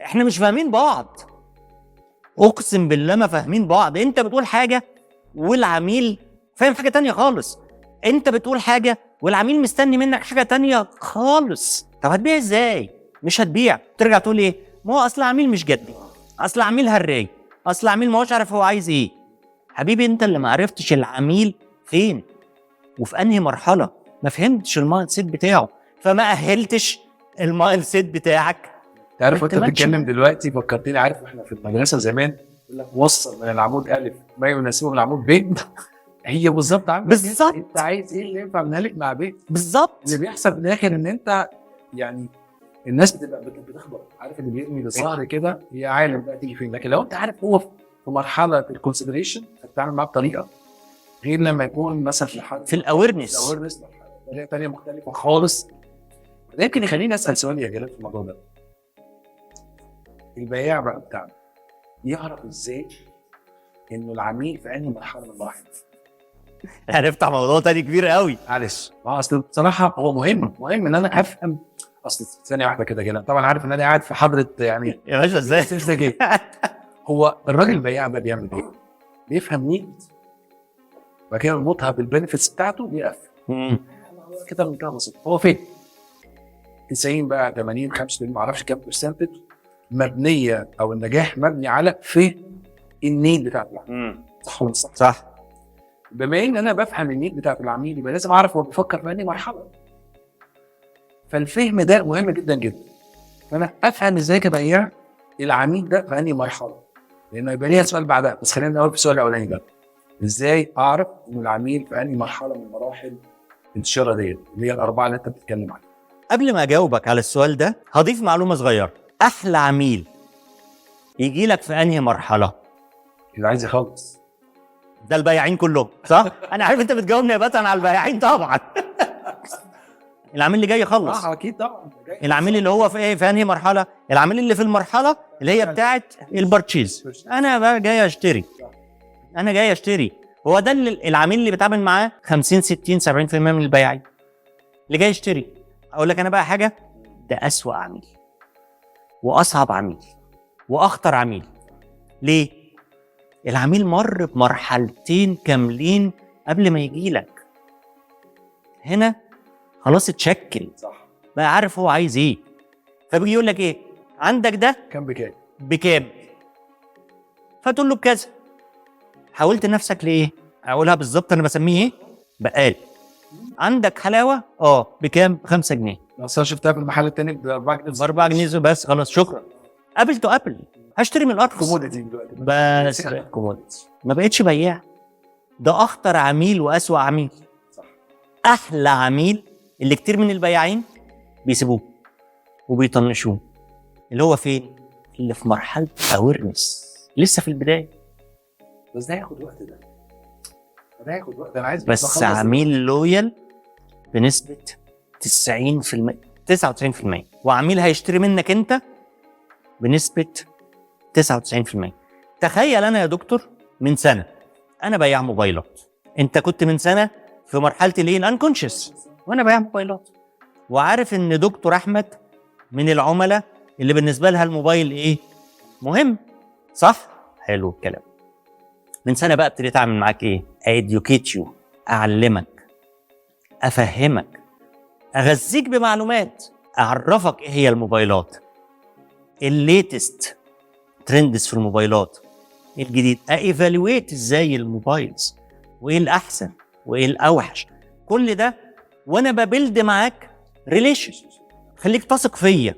احنا مش فاهمين بعض، اقسم بالله ما فاهمين بعض. انت بتقول حاجه والعميل فاهم حاجه تانية خالص، انت بتقول حاجه والعميل مستني منك حاجه تانية خالص. طب هتبيع ازاي؟ مش هتبيع، ترجع تقول ايه؟ ما هو اصل العميل مش جدي، اصل العميل هراي، اصل العميل ما هوش عارف هو عايز ايه. حبيبي انت اللي ما عرفتش العميل فين وفي انهي مرحله، ما فهمتش المايند سيت بتاعه، فما اهلتش المايند سيت بتاعك. تعرف وانت انت ماشي بتتكلم معاه. دلوقتي فكرتني، عارف احنا في المدرسه زمان يقول لك وصل من العمود الف ما يناسبه من العمود ب. هي بالظبط عامله كده. بالظبط. انت عايز ايه اللي ينفع من الف مع ب؟ بالظبط. اللي بيحصل في الاخر ان انت يعني الناس بتبقى بتخبط، عارف اللي بيرمي للظهر كده هي عالم بقى تيجي فين. لكن لو انت عارف هو في مرحله الكونسيدريشن هتتعامل معاه بطريقه غير لما يكون مثلا في في الاويرنس. الاويرنس طريقه ثانيه مختلفه خالص. ده يمكن يخليني اسال سؤال يا جلال في الموضوع ده. البياع بقى بتاعنا يعرف ازاي انه العميل في انهي مرحله من المراحل؟ هنفتح موضوع تاني كبير قوي. معلش اصل بصراحه هو مهم ان انا افهم. اصل ثانيه واحده كده كده طبعا عارف ان انا قاعد في حضره يعني يا باشا ازاي؟ هو الراجل البياع ده بيعمل ايه؟ بيفهم نيد وبعد كده يربطها بالبنفيتس بتاعته بيقفل كده من كده بسيط. هو فين؟ 90 بقى 80 85 ما اعرفش كام برسنتج مبنيه او النجاح مبني على فهم النيد بتاعت العميل. صح ولا مش صح؟ صح. بما ان انا بفهم النيد بتاعت العميل يبقى لازم اعرف هو بيفكر في انهي مرحله. فالفهم ده مهم جدا جدا. فانا افهم ازاي كبياع العميل ده في انهي مرحله، لانه يبقى ليها سؤال بعدها. بس خلينا نقول في السؤال الاولاني ده، ازاي اعرف ان العميل في انهي مرحله من مراحل الشراء ديت اللي هي الاربعه اللي انت بتتكلم عنها. قبل ما اجاوبك على السؤال ده هضيف معلومه صغيره. احلى عميل يجي لك في انهي مرحله؟ اللي عايز يخلص. ده البياعين كلهم، صح؟ انا عارف انت بتجاوبني يا باتن على البياعين طبعا. العميل اللي جاي يخلص، اكيد طبعا. العميل اللي هو في ايه، في انهي مرحله؟ العميل اللي في المرحله اللي هي بتاعه البرتشيز. انا بقى جاي اشتري، انا جاي اشتري. هو ده العميل اللي بيتعامل معاه 50 60 70% من البياعين اللي جاي يشتري. اقول لك انا بقى حاجه، ده اسوأ عميل واصعب عميل واخطر عميل. ليه؟ العميل مر بمرحلتين كاملين قبل ما يجي لك. هنا خلاص اتشكل، صح، بقى عارف هو عايز ايه. فبيجي يقول لك ايه؟ عندك ده كام بكام؟ بكام؟ فتقول له بكذا. حاولت نفسك ليه؟ اقولها بالظبط، انا بسميه ايه؟ بقال. عندك حلاوه؟ بكام؟ 5 جنيه. اصل شفتها في المحل التاني ب 4 جنيه. ب 4 جنيه بس، خلاص شكرا. قابل تو قابل، هشتري من الارخص. كوموديتي دلوقتي بس كوموديتي، ما بقتش بياع. ده اخطر عميل واسوأ عميل. صح. احلى عميل اللي كتير من البياعين بيسيبوه وبيطنشوه، اللي هو فين؟ اللي في مرحله اويرنس، لسه في البدايه. بس ده هياخد وقت، ده هياخد وقت. انا عايز بس عميل لويال بنسبه 90% 99%، وعميل هيشتري منك انت بنسبه 99%. تخيل انا يا دكتور من سنه انا بياع موبايلات، انت كنت من سنه في مرحله الايه، الانكونشس، وانا بياع موبايلات، وعارف ان دكتور احمد من العملاء اللي بالنسبه لها الموبايل ايه؟ مهم، صح؟ حلو الكلام. من سنه بقى ابتديت اعمل معاك ايه؟ educate you، اعلمك، افهمك، اغذيك بمعلومات، اعرفك ايه هي الموبايلات، الليتست ترندز في الموبايلات الجديد، ايفالويت ازاي الموبايلز وايه الاحسن وايه الاوحش، كل ده وانا ببلد معاك ريليشن، خليك تثق فيا.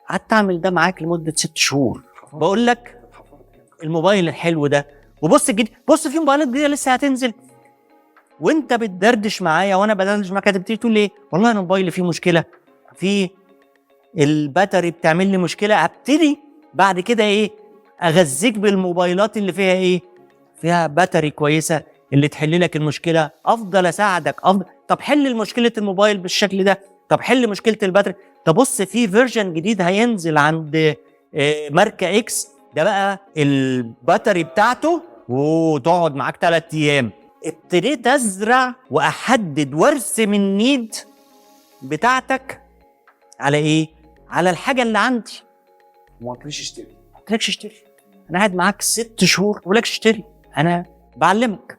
قعدت اعمل ده معاك لمده 6 شهور، بقول لك الموبايل الحلو ده، وبص الجديد، بص في موبايلات جديده لسه هتنزل، وانت بتدردش معايا وانا بدردش معاك، هتبتدي تقول لي والله انا موبايلي فيه مشكله، في الباتري بتعمل لي مشكله. هبتدي بعد كده ايه؟ اغذيك بالموبايلات اللي فيها ايه؟ فيها باتري كويسه، اللي تحل لك المشكله، افضل اساعدك، افضل. طب حل مشكله الموبايل بالشكل ده، طب حل مشكله الباتري. طب بص في فيرجن جديد هينزل عند ماركه اكس، ده بقى الباتري بتاعته وتقعد معاك 3 ايام. ابتديت ازرع واحدد وارسم النيد بتاعتك على ايه؟ على الحاجه اللي عندي. ما قلتليش اشتري. ما قلتلكش اشتري، انا قاعد معاك 6 شهور ما بقولكش اشتري، انا بعلمك،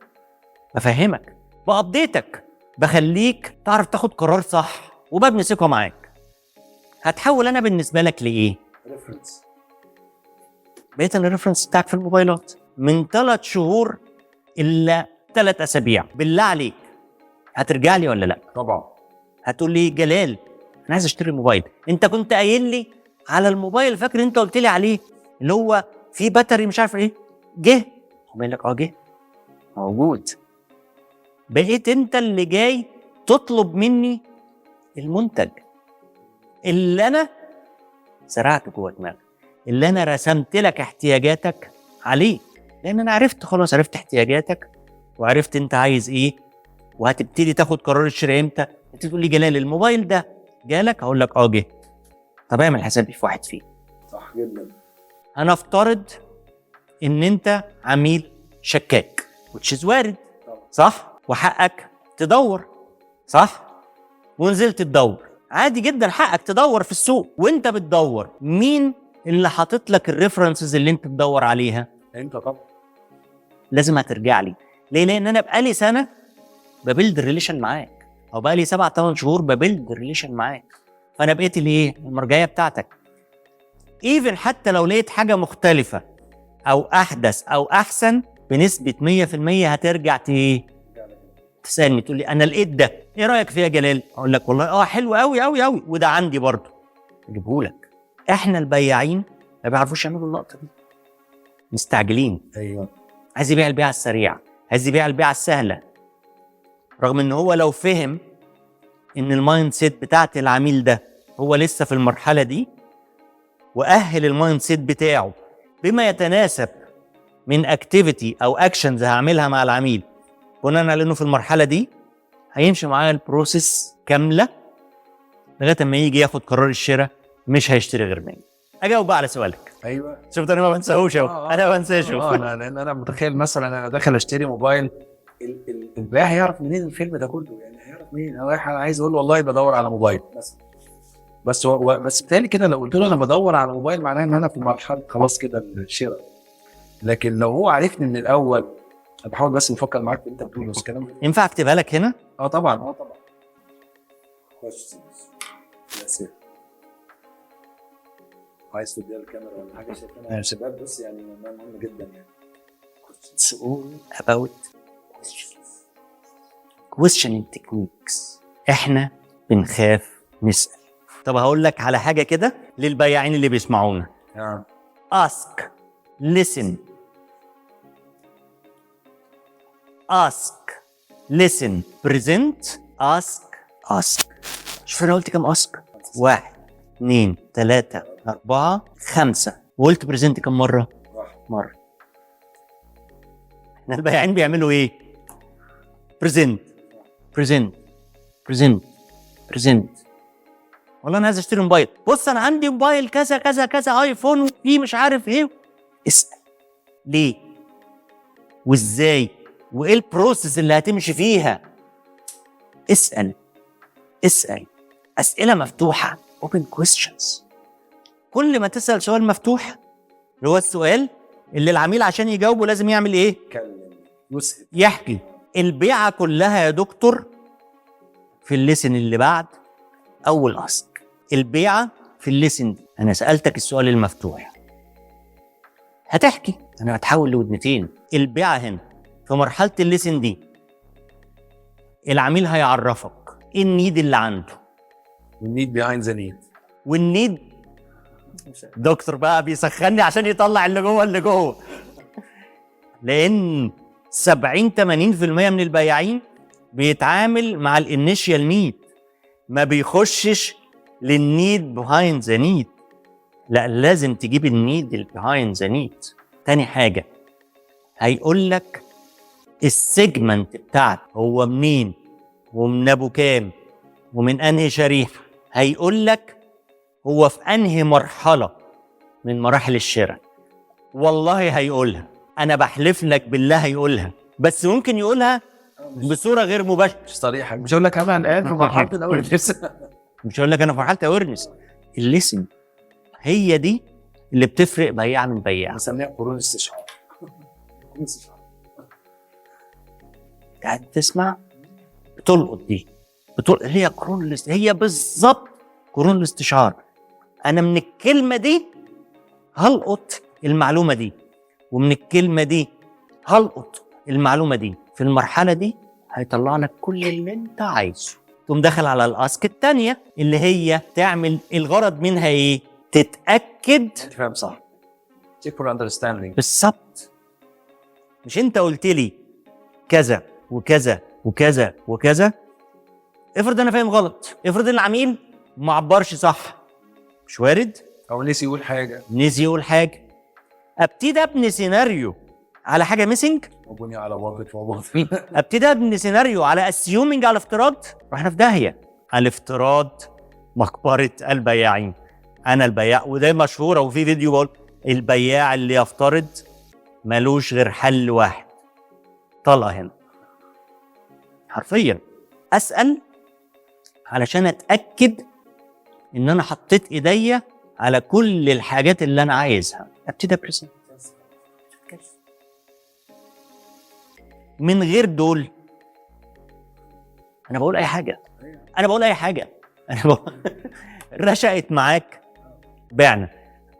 بفهمك، بابديتك، بخليك تعرف تاخد قرار صح، وببني ثقه معاك. هتحول انا بالنسبه لك لايه؟ ريفرنس. بقيت انا الريفرنس بتاعك في الموبايلات من 3 شهور الا 3 اسابيع. بالله عليك هترجع لي ولا لا؟ طبعا. هتقول لي جلال انا عايز اشتري موبايل، انت كنت قايل لي على الموبايل، فاكر انت قلت لي عليه اللي هو فيه باتري مش عارف ايه، جه قال لك جه موجود. بقيت انت اللي جاي تطلب مني المنتج اللي انا زرعته جوه دماغك، اللي انا رسمت لك احتياجاتك عليه، لان انا عرفت خلاص، عرفت احتياجاتك وعرفت انت عايز ايه، وهتبتدي تاخد قرار الشراء امتى. انت تقول لي جلال الموبايل ده جالك، اقول لك جه. طب اعمل حسابي في واحد فيه. صح جدا. هنفترض ان انت عميل شكاك which is وارد، صح؟ وحقك تدور، صح؟ ونزلت تدور عادي جدا، حقك تدور في السوق. وانت بتدور مين اللي حاطط لك الريفرنسز اللي انت تدور عليها؟ انت طبعا. لازم هترجع لي. ليه؟ لان انا بقالي سنه ببيلد الريليشن معاك، او بقالي 7-8 شهور ببيلد الريليشن معاك، فانا بقيت الايه؟ المرجعيه بتاعتك. ايفن حتى لو لقيت حاجه مختلفه او احدث او احسن بنسبه 100% هترجع تسالني، تقول لي انا لقيت ده، ايه رايك فيها يا جلال؟ اقول لك والله حلو قوي قوي قوي، وده عندي برضه، اجيبه لك. احنا البياعين ما بيعرفوش يعملوا اللقطه دي، مستعجلين. ايوه. عايز يبيع البيعه السريعه، عايز يبيع البيعه السهله، رغم ان هو لو فهم ان المايند سيت بتاعت العميل ده هو لسه في المرحله دي، واهل المايند سيت بتاعه بما يتناسب من اكتيفيتي او اكشنز هعملها مع العميل بناء على انه في المرحله دي، هيمشي معايا البروسيس كامله لغايه اما يجي ياخد قرار الشراء، مش هيشتري غير مني. اجاوب بقى على سؤالك. ايوه. شفت انا ما بنساهوش اهو، انا ما بنساش اهو. لان انا متخيل مثلا انا داخل اشتري موبايل، البائع هيعرف منين الفيلم ده كله؟ يعني هيعرف منين؟ انا رايح عايز اقول له والله بدور على موبايل مثلا، بس بالتالي كده لو قلت له انا بدور على موبايل معناه ان انا في مرحله خلاص كده الشراء. لكن لو هو عرفني من الاول، انا بحاول بس نفكر معاك في انت بتقوله، بس الكلام ده ينفع اكتبها لك هنا؟ طبعا. عايز تديها الكاميرا ولا حاجه شايفينها يا شباب؟ بس يعني مهم جدا يعني. It's all about questioning techniques. احنا بنخاف نسأل. طب هقول لك على حاجة كده للبياعين اللي بيسمعونا. ask, listen, present, ask. شوف انا قلت كم ask؟ 1 2 3 4 5. وقلت present كم مرة؟ مرة. احنا البياعين بيعملوا ايه؟ present. والله انا عايز اشتري موبايل، بص انا عندي موبايل كذا كذا كذا، ايفون وفيه مش عارف ايه. اسال ليه وازاي وايه البروسيس اللي هتمشي فيها. اسال اسئله مفتوحه، open questions. كل ما تسال سؤال مفتوح اللي هو السؤال اللي العميل عشان يجاوبه لازم يعمل ايه؟ يحكي. البيعه كلها يا دكتور في الليسن اللي بعد اول اسك. البيعه في الليسن دي، انا سالتك السؤال المفتوح، هتحكي، انا هتحول لودنتين. البيعه هنا في مرحله الليسن دي، العميل هيعرفك ايه النيد اللي عنده، والنيد بيهايند ذا نيد. والنيد دكتور بقى بيسخني عشان يطلع اللي جوه لان 70-80% من البياعين بيتعامل مع الانيشيال نيد، ما بيخشش للنيد بيهايند ذا نيد. لا، لازم تجيب النيد بيهايند ذا نيد. تاني حاجه هيقول لك السيجمنت بتاعك هو منين ومن ابو كام ومن انهي شريحه، هيقول لك هو في انهي مرحله من مراحل الشراء. والله هيقولها، انا بحلف لك بالله هيقولها، بس ممكن يقولها بصوره غير مباشره. مش صريحه، مش هقول لك انا الان في مرحله الاول مش هقول لك انا في مرحله اويرنس. الليسن هي دي اللي بتفرق بياع من بياع. بنسميها قرون استشعار. قاعد تسمع بتلقط دي، هي قرون هي بالظبط قرون الاستشعار. انا من الكلمه دي هلقط المعلومه دي، ومن الكلمه دي هلقط المعلومه دي. في المرحله دي هيطلع لك كل اللي انت عايزه. تقوم داخل على الاسك الثانيه اللي هي تعمل الغرض منها ايه؟ تتاكد. انت فاهم صح. check for understanding. بالظبط. مش انت قلت لي كذا وكذا وكذا وكذا، افرض انا فاهم غلط، افرض العميل ما عبرش صح، مش وارد، او نسي يقول حاجه، نسي يقول حاجه، ابتدي ابني سيناريو على حاجه ميسنج، وبني على واقف وباطل. ابتدي ابني سيناريو على اسيومنج، على افتراض. رحنا في داهيه. الافتراض مقبره البياعين. انا البياع، وده مشهوره، وفي فيديو بقول البياع اللي يفترض ملوش غير حل واحد، طلع هنا حرفيا. اسال علشان اتاكد ان انا حطيت ايديا على كل الحاجات اللي انا عايزها، ابتدي ابريزنت. من غير دول انا بقول اي حاجه، انا بقول اي حاجه، انا بقول رشقت معاك بعنا،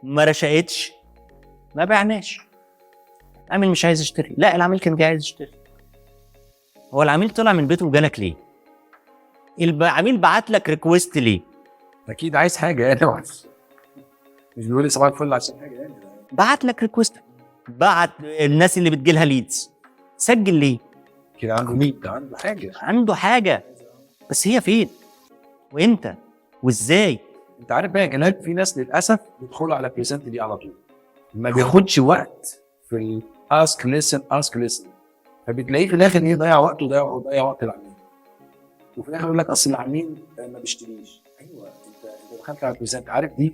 ما رشقتش ما بعناش. العميل مش عايز يشتري، لا العميل كان جاي عايز يشتري. هو العميل طلع من بيته وجالك ليه؟ العميل بعت لك ريكويست ليه؟ اكيد عايز حاجه يعني، مش بيقول لي صباح الفل عشان حاجه يعني. بعت لك ريكويست، بعت الناس اللي بتجيلها ليدز، سجل ليه؟ كده عنده ميت، عنده حاجه، عنده حاجه، بس هي فين؟ وامتى؟ وازاي؟ انت عارف بقى يا جلال، في ناس للاسف بيدخلوا على بريزنت دي على طول، ما بياخدش وقت في الاسك ليسن، فبتلاقيه في الاخر ايه، ضيع وقته، ضيع وقت العميل، وفي الاخر يقول لك اصل العميل ما بيشتريش. ايوه، انت دخلت على بريزنت. عارف دي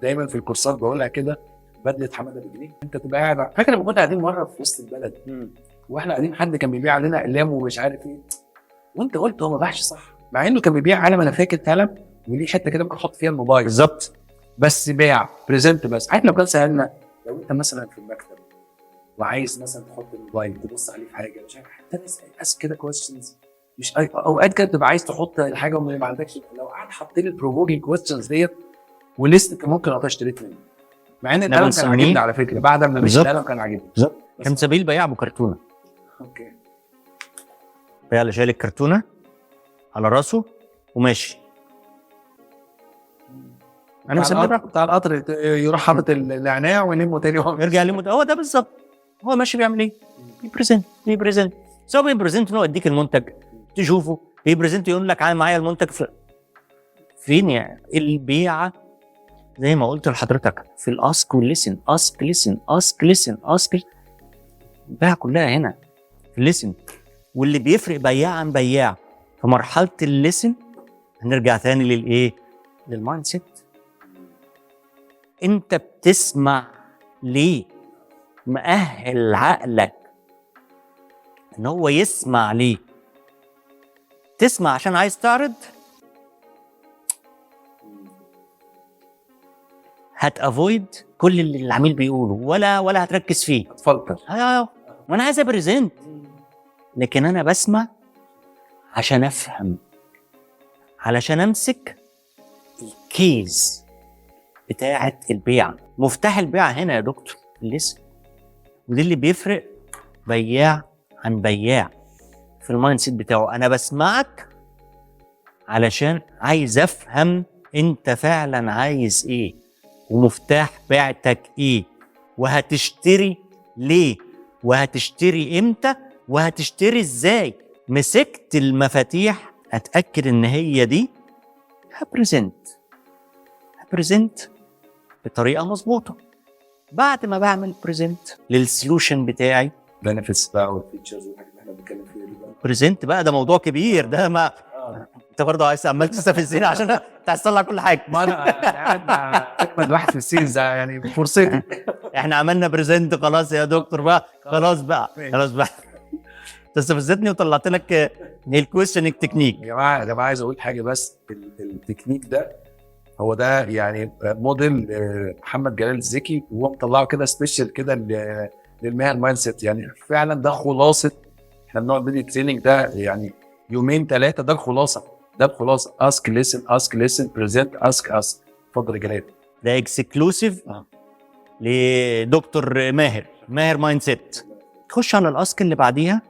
دايما في الكورسات بقولها كده، بدله حماده بجنيه. انت تبقى قاعد، فاكر لما كنا قاعدين مره في وسط البلد واحنا قاعدين، حد كان بيبيع علينا اقلام ومش عارف ايه، وانت قلت هو ما باعش صح، مع انه كان بيبيع علم، انا فاكر قلم وليه حته كده ممكن احط فيها الموبايل بالظبط، بس باع بريزنت. بس عارف لو كان سالنا، لو انت مثلا في المكتب وعايز مثلا تحط الموبايل تبص عليه في حاجه، مش عارف، حتى اسال كده كويستشنز، مش اوقات كده بتبقى عايز تحط الحاجه وما عندكش، لو قعد حط لي البروفوكينج كويستشنز ديت ولسه كان ممكن ابقى اشتريت منه، مع ان القلم كان عاجبني على فكره، بعد ما مشيت القلم كان عاجبني بالظبط. كان سبيل بياع ابو كرتونه. اوكي، بياع اللي شايل الكرتونه على راسه وماشي. انا مسميها بتاع القطر، يروح حاطط النعناع وينمه تاني يرجع ليه. هو ده بالظبط. هو ماشي بيعمل ايه؟ بيبريزنت. سواء بيبريزنت ان هو يديك المنتج تشوفه، بيبريزنت يقول لك عامل معايا المنتج فين. يعني البيعه زي ما قلت لحضرتك في الاسك والليسن، اسك. البيعه كلها هنا في الليسن. واللي بيفرق بياع عن بياع في مرحله الليسن، هنرجع تاني للايه؟ للمايند سيت. انت بتسمع ليه؟ مأهل عقلك ان هو يسمع ليه؟ تسمع عشان عايز تعرض، هتافويد كل اللي العميل بيقوله، ولا هتركز فيه، اتفلتر. وانا عايز ابريزنت، لكن انا بسمع عشان افهم، علشان امسك الكيز بتاعه البيع. مفتاح البيع هنا يا دكتور لسه، ودي اللي بيفرق بياع عن بياع في المايند سيت بتاعه. انا بسمعك علشان عايز افهم انت فعلا عايز ايه، ومفتاح بيعتك ايه، وهتشتري ليه، وهتشتري امتى، وهتشتري ازاي. مسكت المفاتيح، اتاكد ان هي دي. هبريزنت بطريقه مظبوطه. بعد ما بعمل بريزنت للسولوشن بتاعي، بنفيتس بقى والفيتشرز والحاجات احنا بنتكلم فيه دلوقتي. بريزنت بقى ده موضوع كبير، ده ما انت برضه عايز عمال تستفزني عشان انت عايز تطلع كل حاجه. ما انا قاعد مع اجمد واحد في السيلز ده، يعني فرصتي. احنا عملنا بريزنت خلاص يا دكتور بقى، خلاص بقى خلاص بقى. انت استفزتني وطلعت لك الكويشننج تكنيك. يا جماعه عايز اقول حاجه بس، التكنيك ده هو ده يعني موديل محمد جلال الزكي، وهو مطلعه كده سبيشال كده للمهن مايند سيت. يعني فعلا ده خلاصه، احنا بنقعد بدي تريننج ده يعني يومين 3، ده الخلاصه، ده الخلاصه. اسك ليسن اسك ليسن بريزنت اسك اسك. اتفضل يا جلال. ده اكسكلوسيف لدكتور ماهر مايند سيت. تخش على الاسك اللي بعديها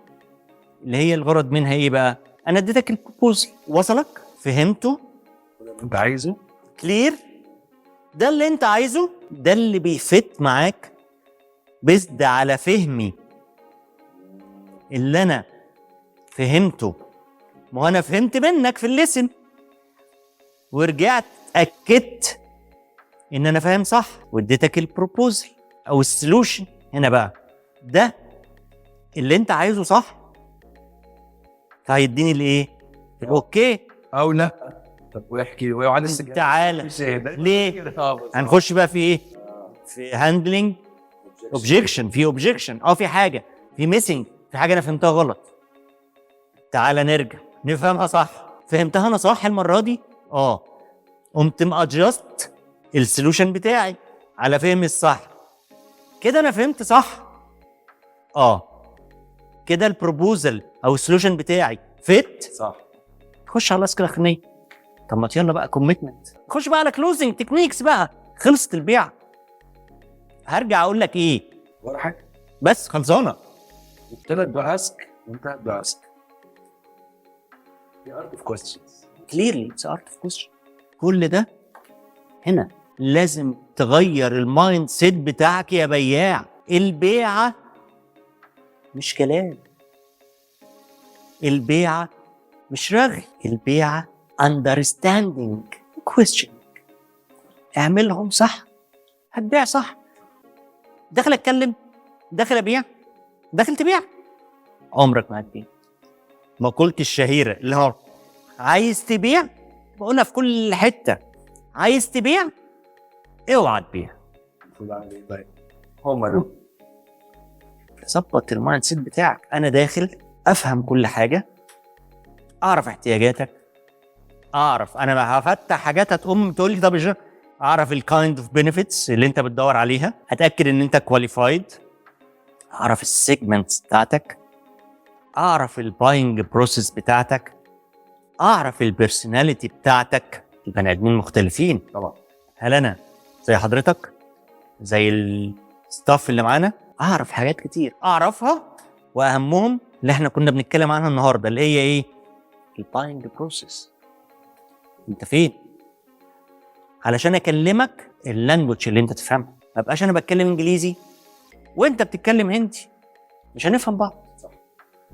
اللي هي الغرض منها ايه بقى؟ انا اديتك البروبوزل، وصلك؟ فهمته؟ انت عايزه كلير؟ ده اللي انت عايزه، ده اللي بيفت معاك بيزد على فهمي اللي انا فهمته. ما هو انا فهمت منك في الليسن ورجعت اكدت ان انا فاهم صح واديتك البروبوزل او السولوشن. هنا بقى ده اللي انت عايزه صح، فهيديني الايه؟ الاوكي او لا. طب واحكي وعلى السجن تعالى ليه؟ هنخش بقى في ايه؟ في هاندلنج اوبجيكشن. في اوبجيكشن، في حاجه، في ميسنج، في حاجه انا فهمتها غلط. تعالى نرجع نفهمها صح. فهمتها انا صح المره دي؟ قمت مادجست السولوشن بتاعي على فهم الصح. كده انا فهمت صح. كده البروبوزل او السولوشن بتاعي فيت صح. خش على الاسك الاخرانيه. طب ما يلا بقى كوميتمنت، خش بقى على كلوزنج تكنيكس بقى. خلصت البيع. هرجع اقول لك ايه؟ ولا حاجه، بس خلصانه. قلت لك باسك وانتهت باسك. The art of questions. كليرلي اتس ارت اوف كويشن. كل ده هنا لازم تغير المايند سيت بتاعك يا بياع. البيعه مش كلام، البيعه مش رغي، البيعه understanding question. اعملهم صح هتبيع صح. داخل اتكلم، داخل ابيع، داخل تبيع، عمرك ما هتبيع. مقولة الشهيرة اللي هو عايز تبيع، بقولها في كل حتة، عايز تبيع اوعى تبيع. المفروض اعمل ايه طيب؟ هم دول. ظبط المايند سيت بتاعك. انا داخل افهم كل حاجة، اعرف احتياجاتك، اعرف انا هفتح حاجات هتقوم تقول لي طب اعرف الكايند اوف بنفيتس اللي انت بتدور عليها، اتاكد ان انت كواليفايد، اعرف السيجمنتس بتاعتك، اعرف الباينج بروسيس بتاعتك، اعرف البيرسوناليتي بتاعتك. البني ادمين مختلفين طبعا. هل انا زي حضرتك زي الستاف اللي معانا؟ اعرف حاجات كتير اعرفها، واهمهم اللي احنا كنا بنتكلم عنها النهارده اللي هي ايه؟ الباينج بروسيس. انت فين؟ علشان اكلمك اللانجوج اللي انت تفهمها. ما بقاش انا بتكلم انجليزي وانت بتتكلم هندي، مش هنفهم بعض.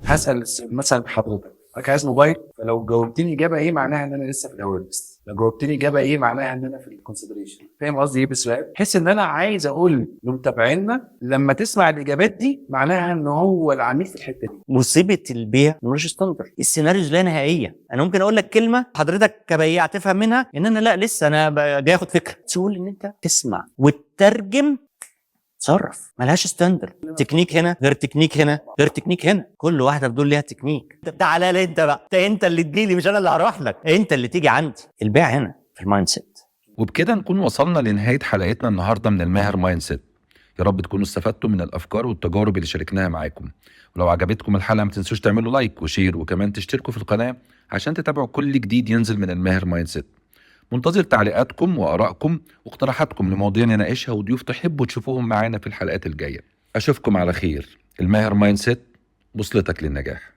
هسال مثلا حضرتك عايز موبايل، فلو جاوبتني اجابه ايه معناها ان انا لسه في الاول، لو جاوبتني اجابه ايه معناها ان انا في الكونسيدريشن. فاهم قصدي ايه بالسؤال؟ بحيث ان انا عايز اقول لمتابعينا لما تسمع الاجابات دي معناها ان هو العميل في الحته دي. مصيبه البيع مش ستاندرد، السيناريوز لا نهائيه. انا ممكن اقول لك كلمه حضرتك كبياع تفهم منها ان انا لا لسه انا جاي اخد فكره. تقول ان انت تسمع وتترجم، تصرف. ملهاش ستاندرد. تكنيك هنا غير تكنيك هنا غير تكنيك هنا، كل واحده بدول ليها تكنيك. تعالى لي انت بقى، انت اللي تجيلي مش انا اللي هروح لك، انت اللي تيجي عندي. البيع هنا في المايند سيت. وبكده نكون وصلنا لنهاية حلقتنا النهاردة من الماهر مايند سيت. يا رب تكونوا استفدتوا من الأفكار والتجارب اللي شاركناها معاكم. ولو عجبتكم الحلقة ما تنسوش تعملوا لايك وشير، وكمان تشتركوا في القناة عشان تتابعوا كل جديد ينزل من الماهر مايند سيت. منتظر تعليقاتكم وآرائكم واقتراحاتكم لمواضيع نناقشها وضيوف تحبوا تشوفوهم معانا في الحلقات الجاية. أشوفكم على خير. الماهر مايند سيت، بوصلتك للنجاح.